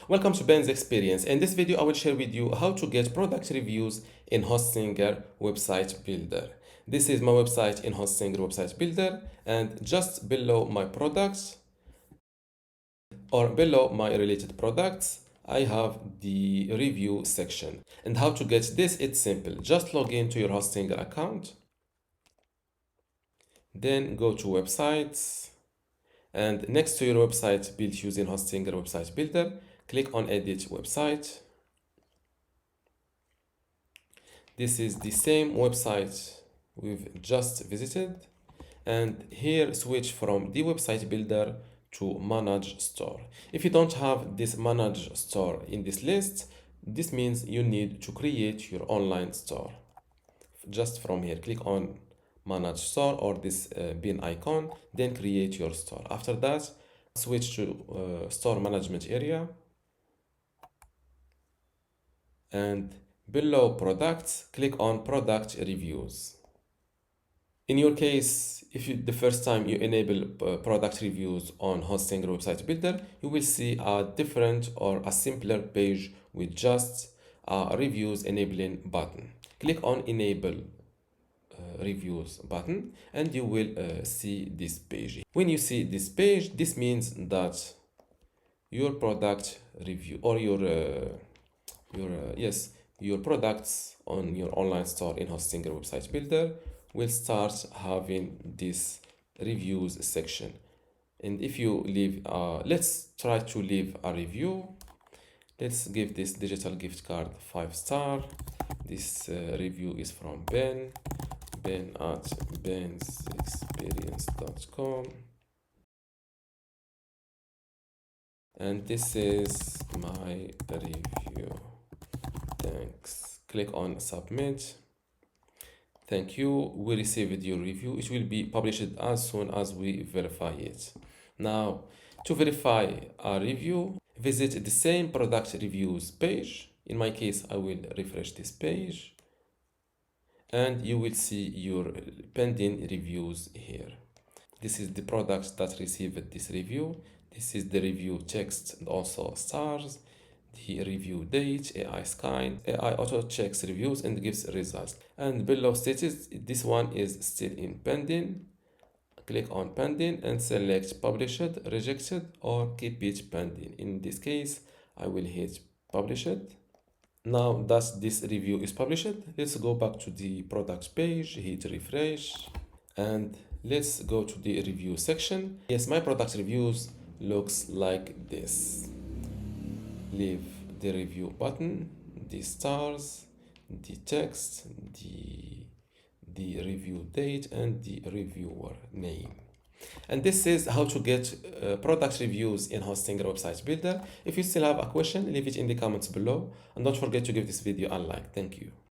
Welcome to Ben's Experience. In this video, I will share with you how to get product reviews in Hostinger Website Builder. This is my website in Hostinger Website Builder, and just below my products or below my related products, I have the review section. And how to get this? It's simple. Just log into your Hostinger account, then go to websites, and next to your website built using Hostinger Website Builder, click on Edit Website. This is the same website we've just visited, and here switch from the website builder to manage store. If you don't have this manage store in this list, this means you need to create your online store. Just from here, click on manage store or this bin icon, then create your store. After that, switch to store management area, and below products, click on product reviews. In your case, if the first time you enable product reviews on Hostinger Website Builder, you will see a different or a simpler page with just a reviews enabling button. Click on enable reviews button and you will see this page. When you see this page, this means that your product review or your products on your online store in Hostinger Website Builder will start having this reviews section. And if you leave, let's try to leave a review. Let's give this digital gift card 5-star. This review is from Ben at bensexperience.com. And this is my review. Thanks. Click on submit. Thank you. We received your review. It will be published as soon as we verify it. Now, to verify a review, visit the same product reviews page. In my case, I will refresh this page and you will see your pending reviews here. This is the product that received this review. This is the review text and also stars, the review date, AI scan, AI auto checks reviews and gives results. And below status, this one is still in pending. Click on pending and select published, rejected, or keep it pending. In this case, I will hit publish it. Now that this review is published, let's go back to the product page, hit refresh, and let's go to the review section. Yes, my product reviews looks like this. Leave the review button, the stars, the text, the review date, and the reviewer name. And this is how to get product reviews in Hostinger Website Builder. If you still have a question, leave it in the comments below, and don't forget to give this video a like. Thank you.